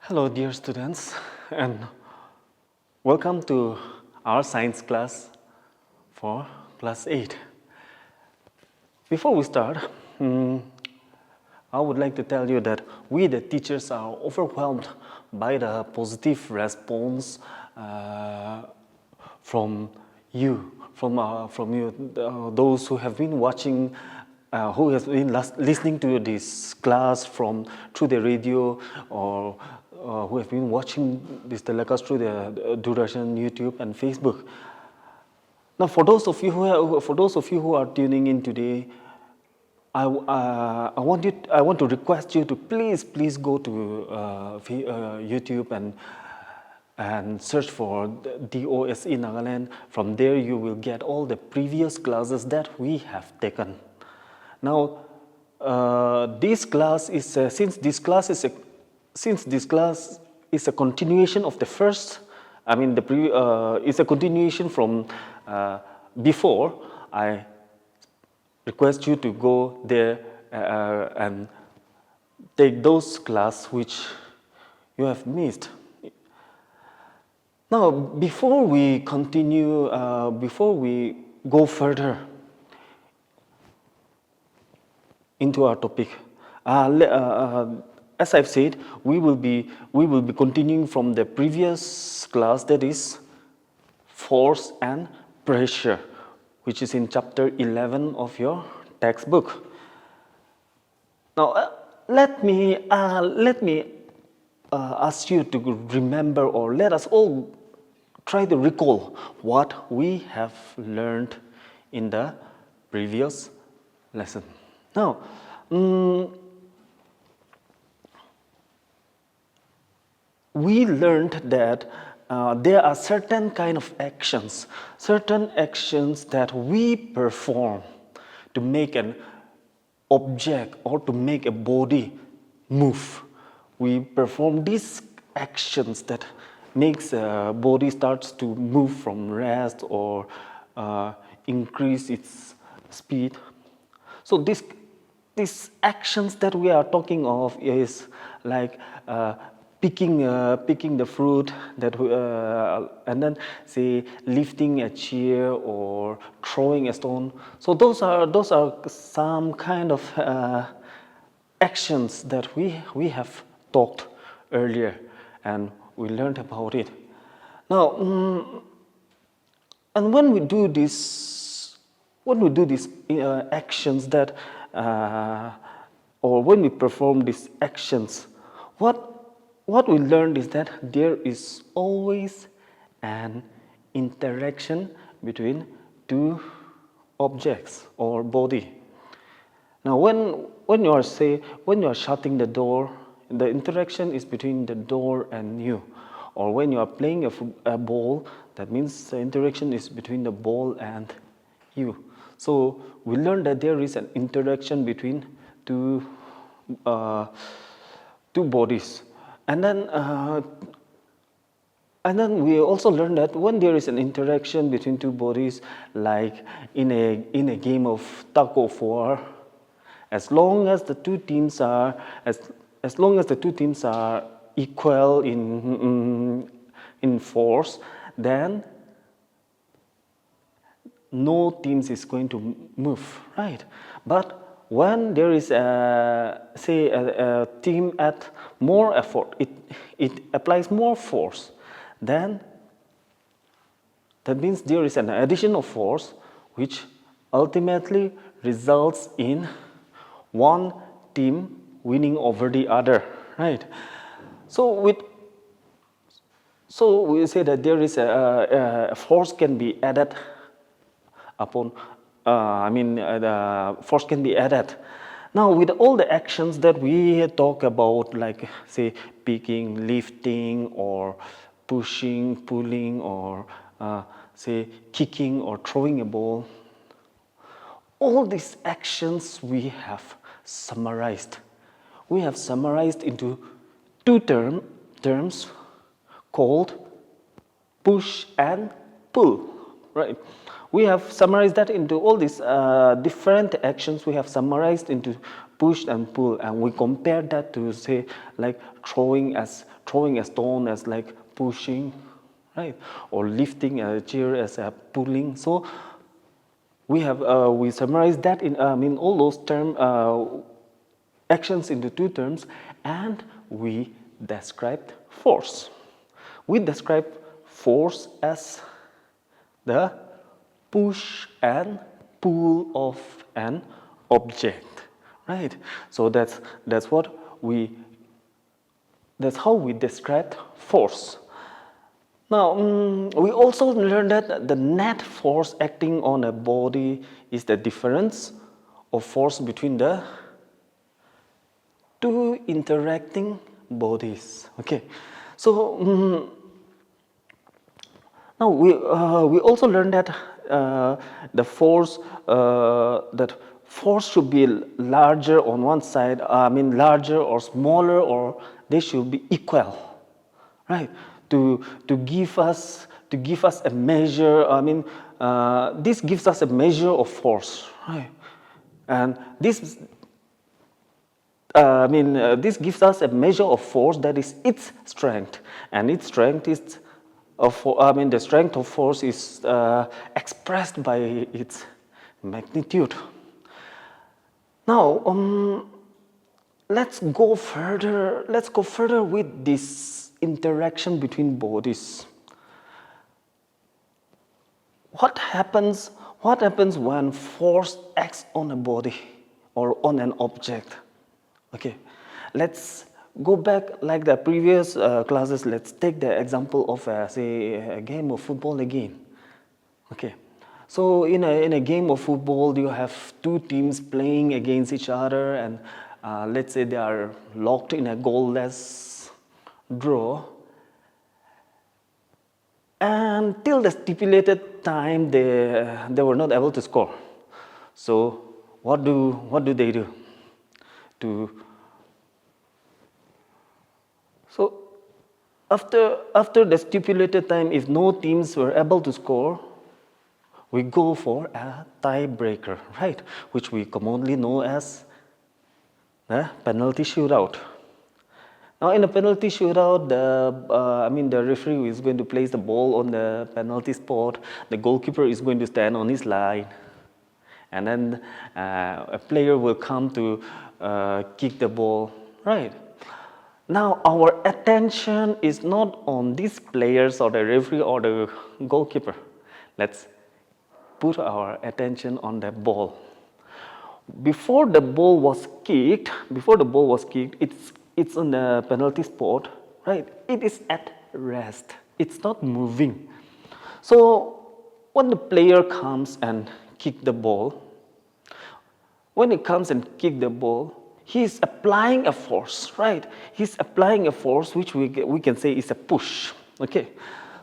Hello dear students and welcome to our science class for class 8. Before we start, I would like to tell you that we the teachers are overwhelmed by the positive response from you, those who have been watching, who has been listening to this class through the radio, or who have been watching this telecast through the Doordarshan, YouTube, and Facebook. Now, for those of you who are tuning in today, I want to request you to please go to YouTube and search for DOSE Nagaland. From there, you will get all the previous classes that we have taken. Now, this class is since this class is a continuation of the first. I mean, it's a continuation from before. I request you to go there and take those classes which you have missed. Now, before we continue, before we go further into our topic, as I've said, we will be continuing from the previous class, that is force and pressure, which is in chapter 11 of your textbook. Now, let me ask you to remember, or let us all try to recall what we have learned in the previous lesson. Now, we learned that there are certain kind of actions that we perform to make an object or to make a body move. We perform these actions that makes a body starts to move from rest or increase its speed. So these actions that we are talking of is like picking the fruit that and then say lifting a chair or throwing a stone. So those are some kind of actions that we have talked earlier and we learned about it. Now, and when we do these actions that or when we perform these actions, what we learned is that there is always an interaction between two objects or body. Now, when you are shutting the door, the interaction is between the door and you. Or when you are playing a ball, that means the interaction is between the ball and you. So we learned that there is an interaction between two bodies. And then we also learned that when there is an interaction between two bodies, like in a game of tug of war, as long as the two teams are equal in force, then no teams is going to move, right? But when there is a team at more effort, it applies more force, then that means there is an addition of force which ultimately results in one team winning over the other, right? So we say that there is a force can be added upon. The force can be added. Now, with all the actions that we talk about, like say picking, lifting, or pushing, pulling, or say kicking or throwing a ball, all these actions we have summarized. We have summarized into two terms called push and pull, right? We have summarized that into all these different actions. We have summarized into push and pull, and we compare that to, say, like throwing a stone as like pushing, right, or lifting a chair as a pulling. So we have we summarized that in all those actions into two terms, and we described force. We describe force as the push and pull of an object, right? So that's how we described force. Now, we also learned that the net force acting on a body is the difference of force between the two interacting bodies. Okay, so now we also learned that the force that force should be larger on one side. Larger or smaller, or they should be equal, right? To give us a measure. This gives us a measure of force, right? And this this gives us a measure of force that is its strength, and its strength is the strength of force is expressed by its magnitude. Now, let's go further. Let's go further with this interaction between bodies. What happens when force acts on a body or on an object? Okay, let's go back like the previous classes. Let's take the example of say a game of football again. Okay, so in a game of football, you have two teams playing against each other, and let's say they are locked in a goalless draw. And till the stipulated time, they were not able to score. So what do they do? So after the stipulated time, if no teams were able to score, we go for a tiebreaker, right? Which we commonly know as the penalty shootout. Now, in a penalty shootout, the referee is going to place the ball on the penalty spot. The goalkeeper is going to stand on his line, and then a player will come to kick the ball, right? Now, our attention is not on these players or the referee or the goalkeeper. Let's put our attention on the ball. Before the ball was kicked, it's on the penalty spot, right? It is at rest. It's not moving. So when the player comes and kick the ball, he's applying a force, right? He's applying a force which we can say is a push. Okay.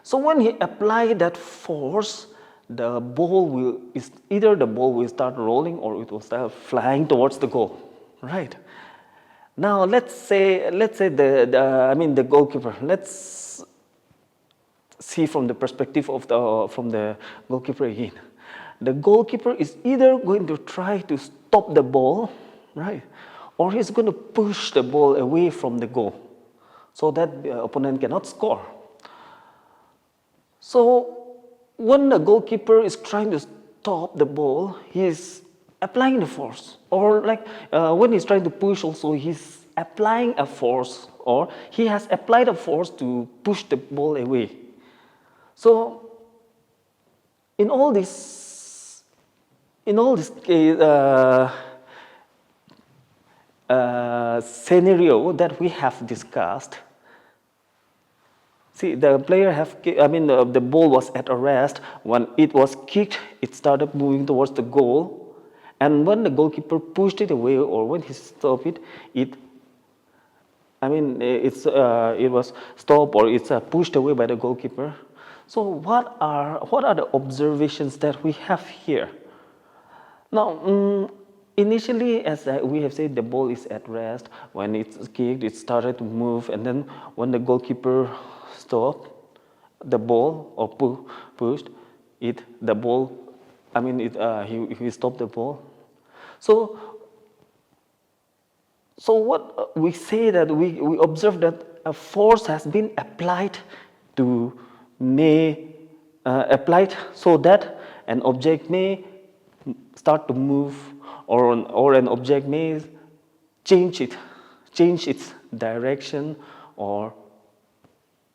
So when he applies that force, the ball will start rolling or it will start flying towards the goal, right? Now let's say the goalkeeper. Let's see from the perspective of the goalkeeper again. The goalkeeper is either going to try to stop the ball, right, or he's going to push the ball away from the goal, so that the opponent cannot score. So when the goalkeeper is trying to stop the ball, he's applying the force, or when he's trying to push also, he's applying a force, or he has applied a force to push the ball away. So in all this scenario that we have discussed, see, the ball was at rest. When it was kicked, it started moving towards the goal, and when the goalkeeper pushed it away, or when he stopped it, it was stopped, or it's pushed away by the goalkeeper. So what are the observations that we have here? Now, initially, as we have said, the ball is at rest. When it's kicked, it started to move, and then when the goalkeeper stopped the ball or pushed it, the ball I mean, he stopped the ball. So, what we say that we observe that a force has been applied to applied so that an object may start to move, or an object may change its direction, or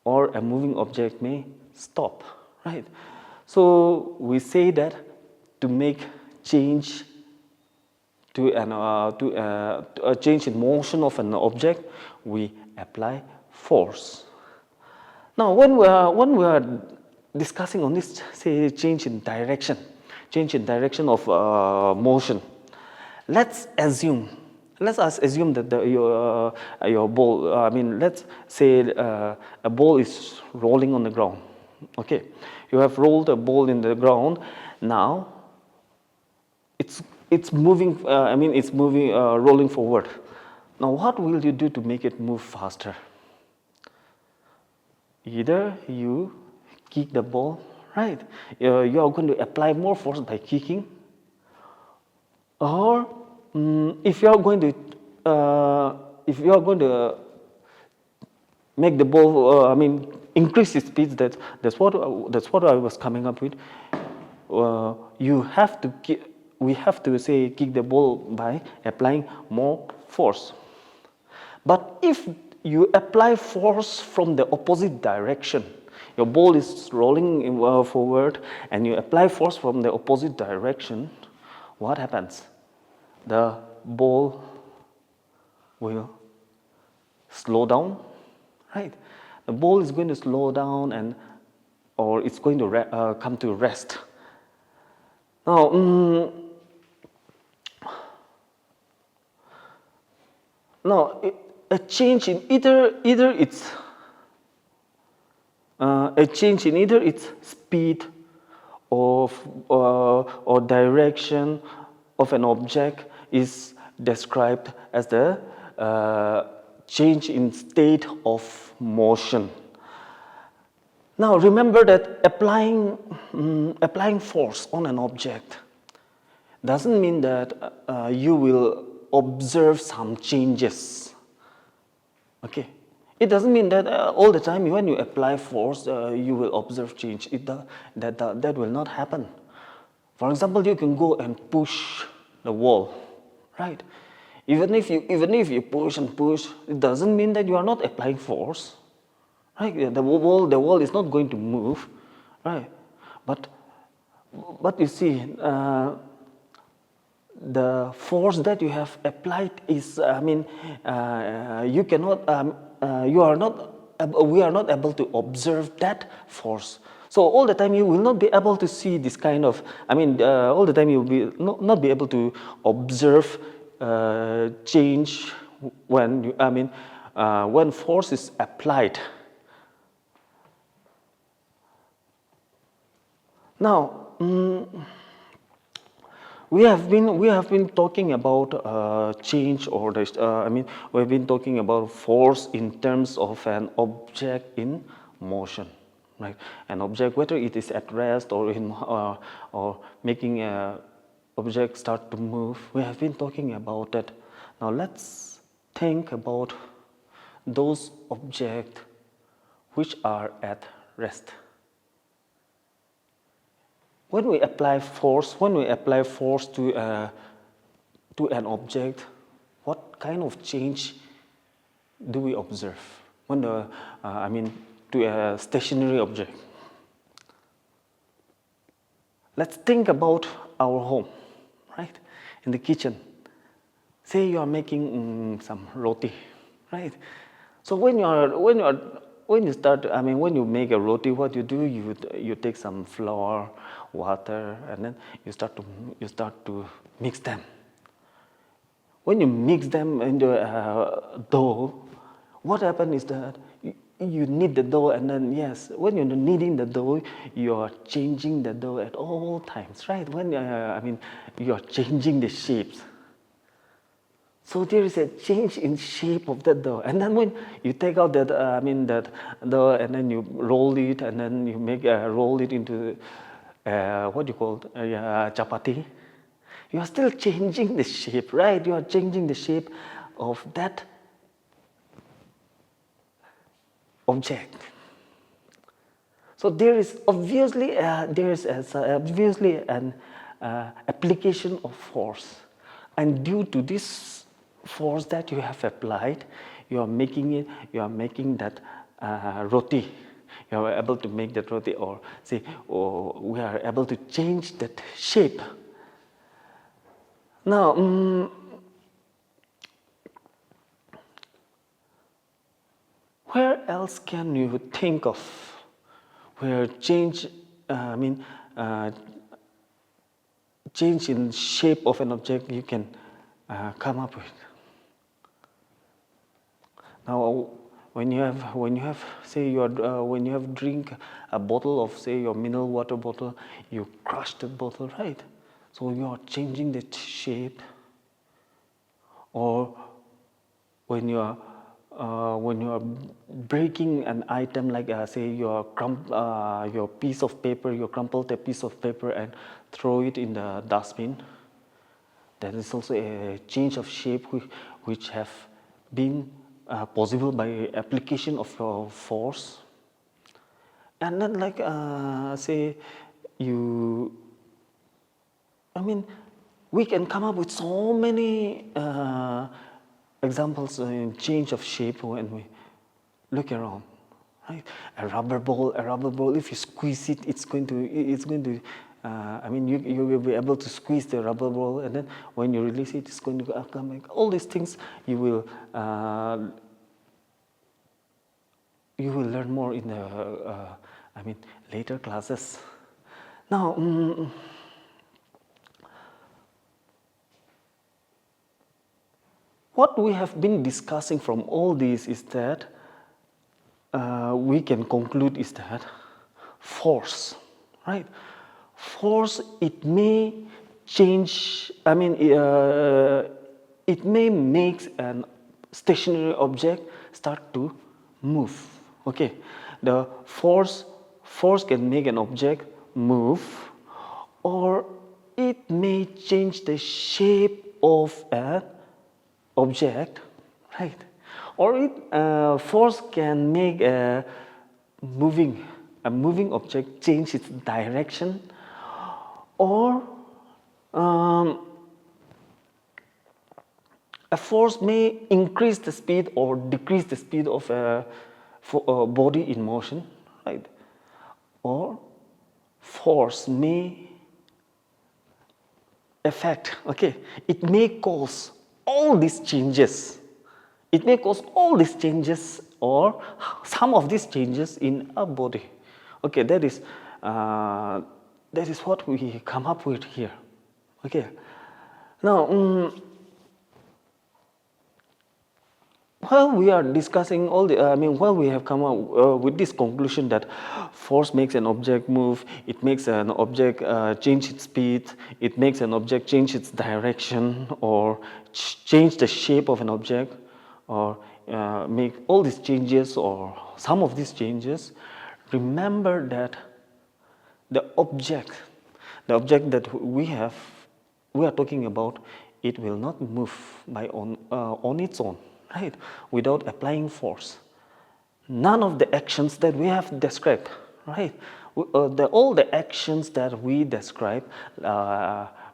a moving object may stop, right? So we say that to make change to a change in motion of an object, we apply force. Now, when we are discussing on this, say, change in direction of motion, let's us assume that your ball, let's say a ball is rolling on the ground. Okay, you have rolled a ball in the ground. Now it's moving. Rolling forward. Now, what will you do to make it move faster? Either you kick the ball, right? You are going to apply more force by kicking, or if you are going to make the ball, increase its speed. That's what I was coming up with. We have to say kick the ball by applying more force. But if you apply force from the opposite direction, your ball is rolling forward, and you apply force from the opposite direction, what happens? The ball will slow down, right? The ball is going to slow down, or it's going to come to rest. Now, a change in either its speed or direction of an object is described as the change in state of motion. Now, remember that applying force on an object doesn't mean that you will observe some changes. Okay, it doesn't mean that all the time when you apply force you will observe change. That will not happen. For example, you can go and push the wall, right? Even if you push and push, it doesn't mean that you are not applying force, right? The wall is not going to move, right? But you see, the force that you have applied is, we are not able to observe that force. So all the time you will not be able to see this kind of, all the time you will not be able to observe change when force is applied. Now, we have been talking about change, or we've been talking about force in terms of an object in motion, right? An object, whether it is at rest or making an object start to move. We have been talking about that. Now let's think about those objects which are at rest. When we apply force to an object, what kind of change do we observe? To a stationary object. Let's think about our home, right? In the kitchen. Say you are making some roti, right? So when you make a roti, what you do, you take some flour, water, and then you start to mix them. When you mix them into a dough, what happens is that you knead the dough, and then when you're kneading the dough, you are changing the dough at all times, right? When you are changing the shapes. So there is a change in shape of the dough, and then when you take out that dough, and then you roll it, and then you roll it into what do you call it? Chapati. You are still changing the shape, right? You are changing the shape of that object. So there is obviously an application of force, and due to this force that you have applied, you are making that roti. You are able to make that roti, or say, we are able to change that shape. Now, where else can you think of where change, change in shape of an object you can come up with? Now, when you have say when you have drink a bottle of, say, your mineral water bottle, you crush the bottle, right? So you are changing the shape. Or when you are breaking an item, like say your piece of paper, you crumpled a piece of paper and throw it in the dustbin, that is also a change of shape which have been possible by application of your force. And then, like say you, we can come up with so many examples in change of shape when we look around, right? A rubber ball, if you squeeze it, it's going to you will be able to squeeze the rubber ball, and then when you release it, it's going to come back. All these things you will learn more in the later classes. Now, what we have been discussing from all this is that we can conclude is that force, right? Force, it may change, it may make an stationary object start to move. Okay, the force can make an object move, or it may change the shape of an object, right? Or force can make a moving object change its direction, or a force may increase the speed or decrease the speed of a body in motion, right? Or force may affect, okay, it may cause all these changes. It may cause all these changes or some of these changes in a body. Okay, that is what we come up with here. Okay, now while we are discussing all the, while we have come up with this conclusion that force makes an object move, it makes an object change its speed, it makes an object change its direction, or change the shape of an object, or make all these changes or some of these changes, remember that the object that we are talking about, it will not move by on its own, right? Without applying force. None of the actions that we have described, right? All the actions that we describe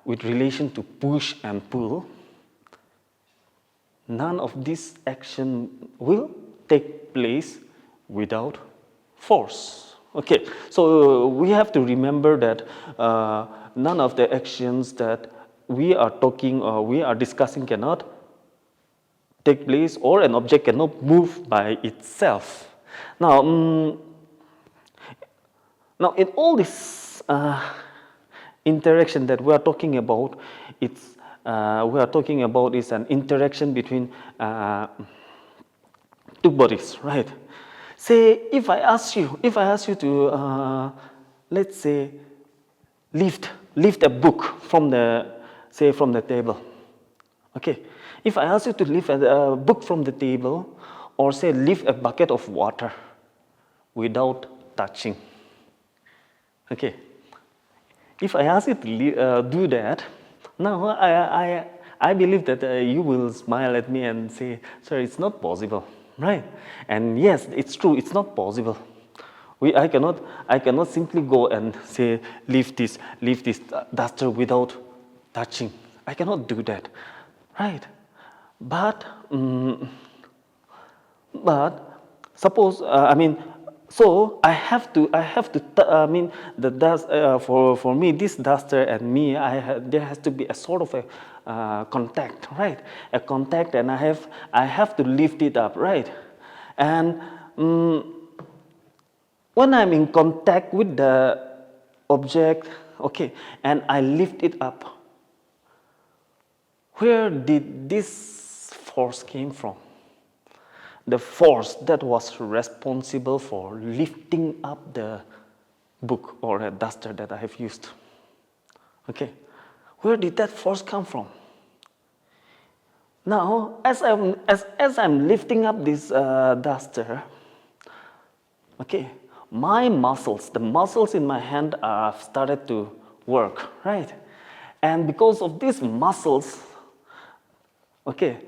with relation to push and pull, none of this action will take place without force. Okay, so we have to remember that none of the actions that we are talking or we are discussing cannot take place, or an object cannot move by itself. Now, in all this interaction that we are talking about, we are talking about is an interaction between two bodies, right? Say, if I ask you to, let's say, lift a book from the table. Okay, if I ask you to lift a book from the table, or say lift a bucket of water without touching. Okay, If I ask you to do that, now I believe that you will smile at me and say, sir, it's not possible, right? And yes, it's true, it's not possible. I cannot simply go and say, lift this duster without touching. I cannot do that, right? But, but suppose, so I have to, the dust, for me, this duster and me, there has to be a sort of a contact, right? A contact, and I have to lift it up, right? And when I'm in contact with the object, okay, and I lift it up, where did this force came from? The force that was responsible for lifting up the book or a duster that I have used. Okay, where did that force come from? Now, as I'm lifting up this duster, okay, my muscles, the muscles in my hand have started to work, right? And because of these muscles, okay,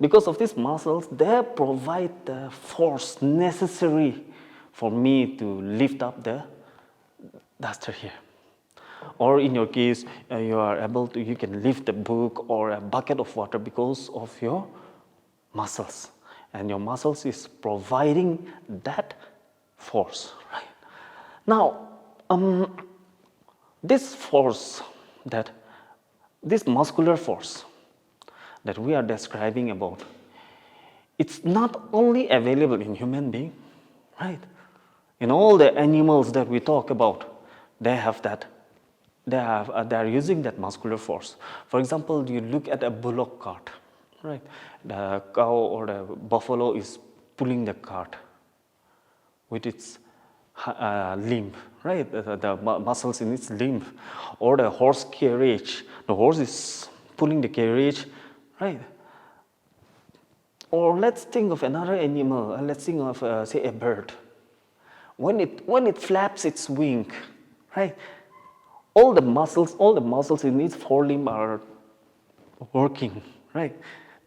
because of these muscles, they provide the force necessary for me to lift up the duster here. Or in your case, you can lift a book or a bucket of water because of your muscles. And your muscles is providing that force, right? Now, this force, this muscular force that we are describing about, it's not only available in human being, right? In all the animals that we talk about, they have that. They are using that muscular force. For example, you look at a bullock cart, right? The cow or the buffalo is pulling the cart with its limb, right? The muscles in its limb, or the horse carriage. The horse is pulling the carriage, right? Or let's think of another animal. Let's think of say a bird. When it flaps its wing, right? All the muscles in its forelimb are working, right,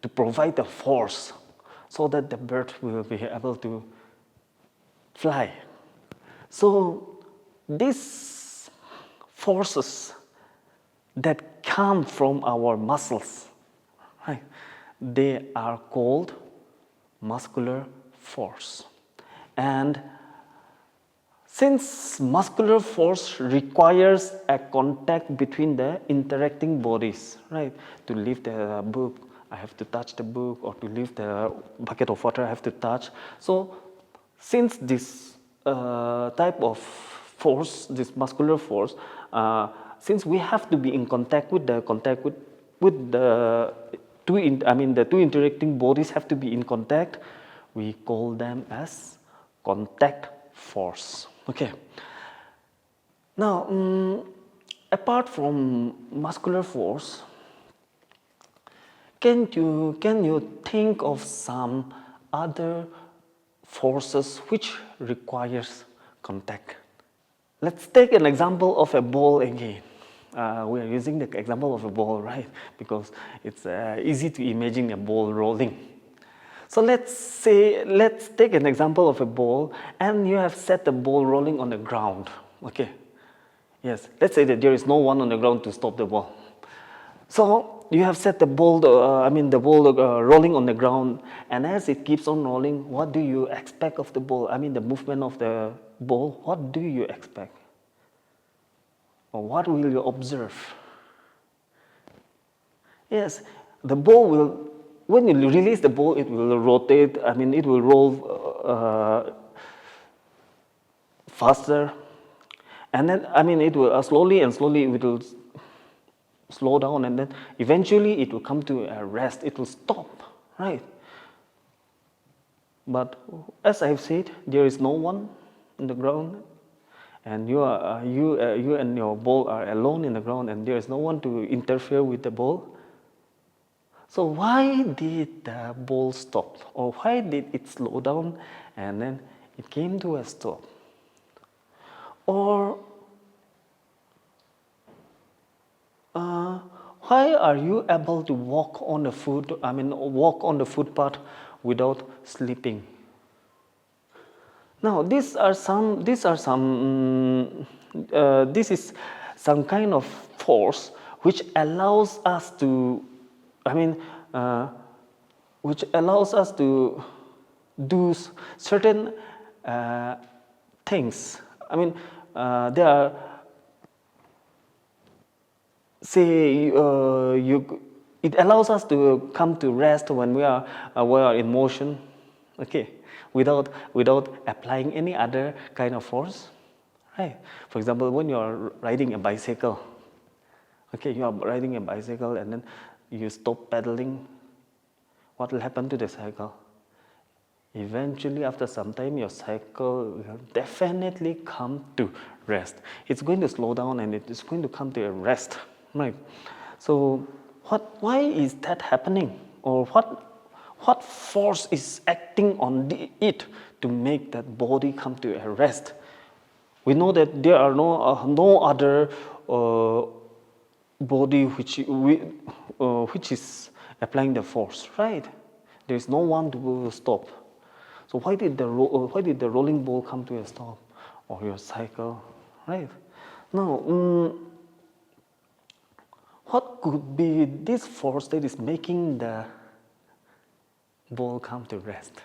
to provide the force so that the bird will be able to fly. So these forces that come from our muscles, right, they are called muscular force. And since muscular force requires a contact between the interacting bodies, right? To lift the book, I have to touch the book, or to lift the bucket of water, I have to touch. So, since this type of force, this muscular force, since we have to be in contact with the the two interacting bodies have to be in contact, we call them as contact force. Okay. Now, apart from muscular force, can you think of some other forces which requires contact? Let's take an example of a ball again. We are using the example of a ball, right? Because it's easy to imagine a ball rolling. So let's take an example of a ball, and you have set the ball rolling on the ground. Okay. Yes. Let's say that there is no one on the ground to stop the ball. So you have set the ball, rolling on the ground, and as it keeps on rolling, what do you expect of the ball? The movement of the ball. What do you expect? Or what will you observe? Yes, the ball will. When you release the ball, it will rotate. It will roll faster, and then it will slowly it will slow down, and then eventually it will come to a rest. It will stop, right? But as I've said, there is no one on the ground, and you and your ball are alone in the ground, and there is no one to interfere with the ball. So why did the ball stop? Or why did it slow down and then it came to a stop? Or uh, why are you able to walk on the walk on the footpath without sleeping? Now, this is some kind of force which allows us to, I mean, uh, which allows us to do certain things. I mean, there are, say, it allows us to come to rest when we are in motion, okay, without applying any other kind of force, right? For example, when you are riding a bicycle, okay, you are riding a bicycle and then you stop pedaling, what will happen to the cycle? Eventually, after some time, your cycle will definitely come to rest. It's going to slow down and it is going to come to a rest, right? So, why is that happening? Or what force is acting on it to make that body come to a rest? We know that there are no other body which is applying the force, right? There is no one to stop. So why did the rolling ball come to a stop, or your cycle, right? Now, what could be this force that is making the ball come to rest?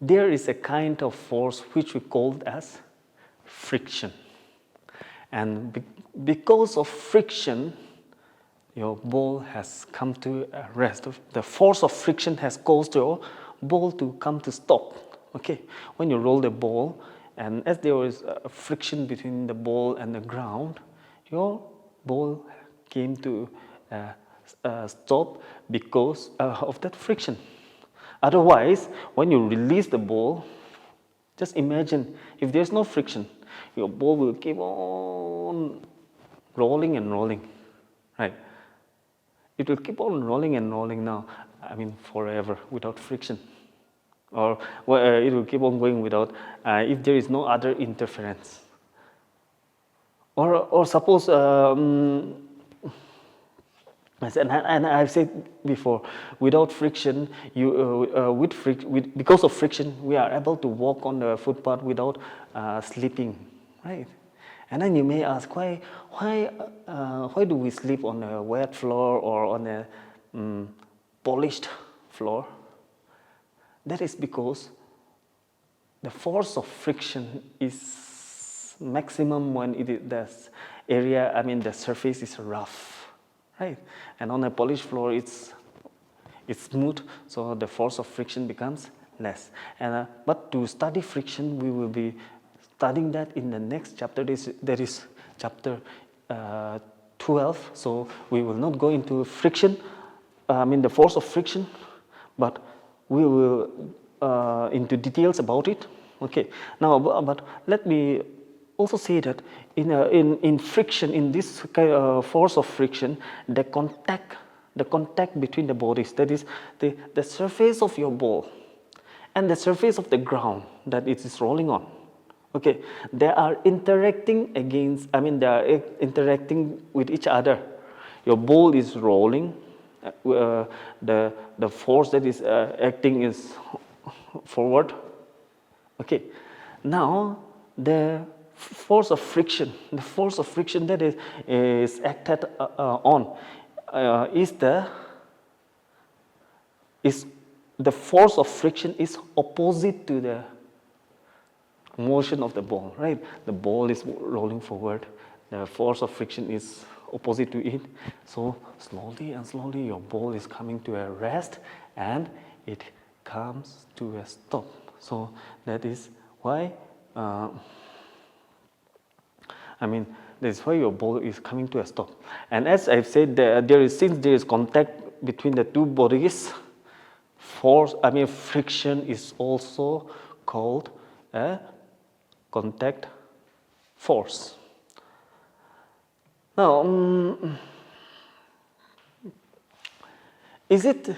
There is a kind of force which we call as friction, and because of friction, your ball has come to a rest. The force of friction has caused your ball to come to stop. Okay, when you roll the ball, and as there is a friction between the ball and the ground, your ball came to stop because of that friction. Otherwise, when you release the ball, just imagine if there's no friction, your ball will keep on rolling and rolling, right? It will keep on rolling and rolling now, I mean forever without friction. Or it will keep on going without, if there is no other interference. Or suppose, and I've said before, without friction, because of friction, we are able to walk on the footpath without sleeping, right? And then you may ask, why do we sleep on a wet floor or on a polished floor? That is because the force of friction is maximum when the surface is rough, right? And on a polished floor, it's smooth, so the force of friction becomes less. And but to study friction, we will be studying that in the next chapter. That is chapter 12. So we will not go into friction, the force of friction, but we will into details about it. Okay. Now, but let me also say that in friction, in this force of friction, the contact between the bodies, that is the surface of your ball and the surface of the ground that it is rolling on. Okay, they are interacting with each other. Your ball is rolling, the force that is acting is forward. Okay, now the force of friction that is acted on is the force of friction is opposite to the motion of the ball, right? The ball is rolling forward, the force of friction is opposite to it. So slowly and slowly your ball is coming to a rest and it comes to a stop. So that is why that's why your ball is coming to a stop. And as I've said, since there is contact between the two bodies, friction is also called a contact force. Now, is it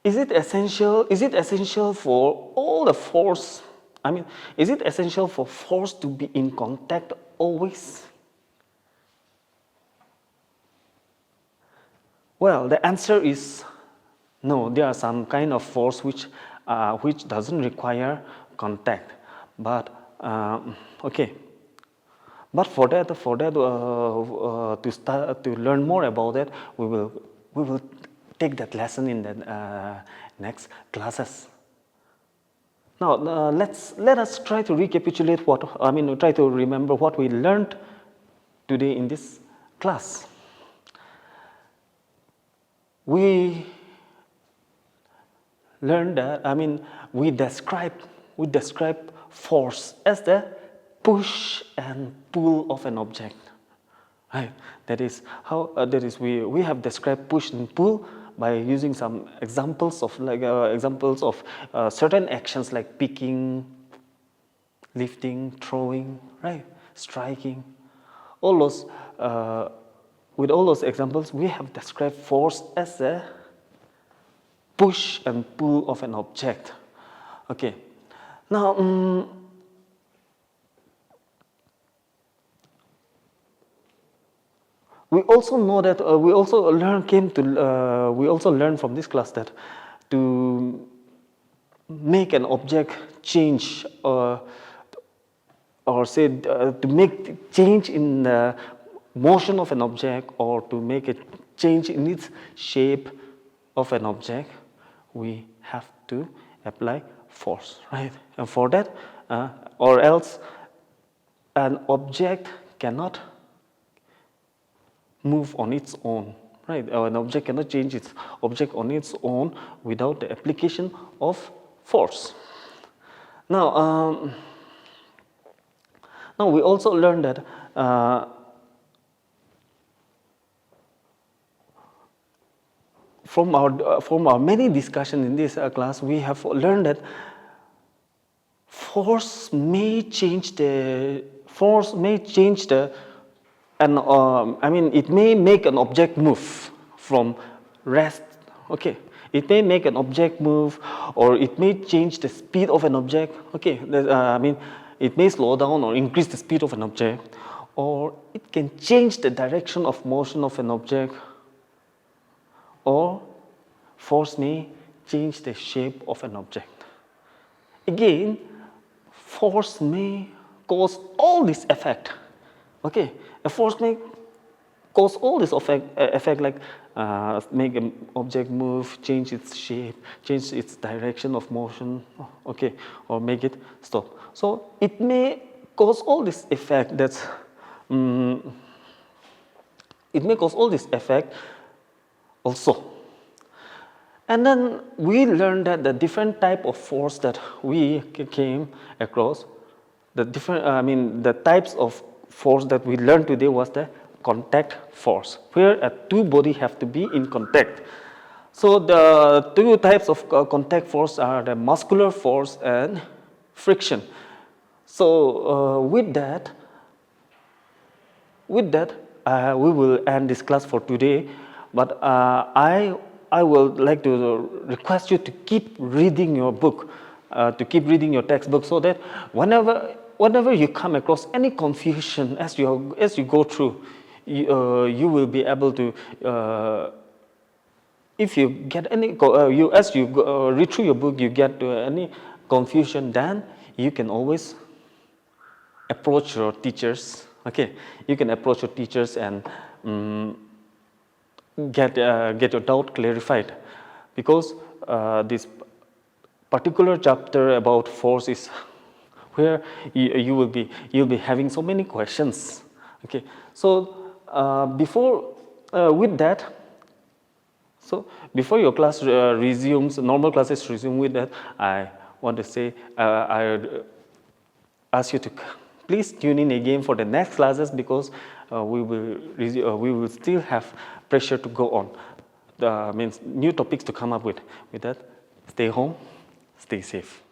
essential for all the force? Is it essential for force to be in contact always? Well, the answer is no. There are some kind of force which doesn't require contact, but okay. But for that to learn more about it, we will take that lesson in the next classes. Now let us try to recapitulate try to remember what we learned today in this class. We learned that we describe force as the push and pull of an object, right? That is how we have described push and pull by using some examples of certain actions like picking, lifting, throwing, right, striking. All those with all those examples, we have described force as a push and pull of an object. Okay, now we also know that we also learned from this class that to make an object change or say to make change in the motion of an object or to make a change in its shape of an object, we have to apply force, right? And for that, or else an object cannot move on its own, right? An object cannot change its object on its own without the application of force. Now, now we also learned that from our many discussions in this class, we have learned that force may change the it may make an object move from rest. Okay, it may make an object move, or it may change the speed of an object. Okay, it may slow down or increase the speed of an object, or it can change the direction of motion of an object, or force may change the shape of an object. Again, force may cause all this effect. Okay, a force may cause all this effect like make an object move, change its shape, change its direction of motion, okay, or make it stop. So it may cause all this effect. It may cause all this effect also. And then we learned that the different type of force that we came across, the types of force that we learned today was the contact force, where two bodies have to be in contact. So the two types of contact force are the muscular force and friction. So with that, we will end this class for today. But I would like to request you to keep reading your book, to keep reading your textbook, so that whenever you come across any confusion as you go through, you will be able to. If you get any, as you read through your book, you get any confusion, then you can always approach your teachers. Okay, you can approach your teachers and get your doubt clarified, because this particular chapter about force is where you'll be having so many questions. Okay, so before your class resumes, normal classes resume, with that, I want to say I would ask you to please tune in again for the next classes, because we will still have pressure to go on. Means new topics to come up with. With that, stay home, stay safe.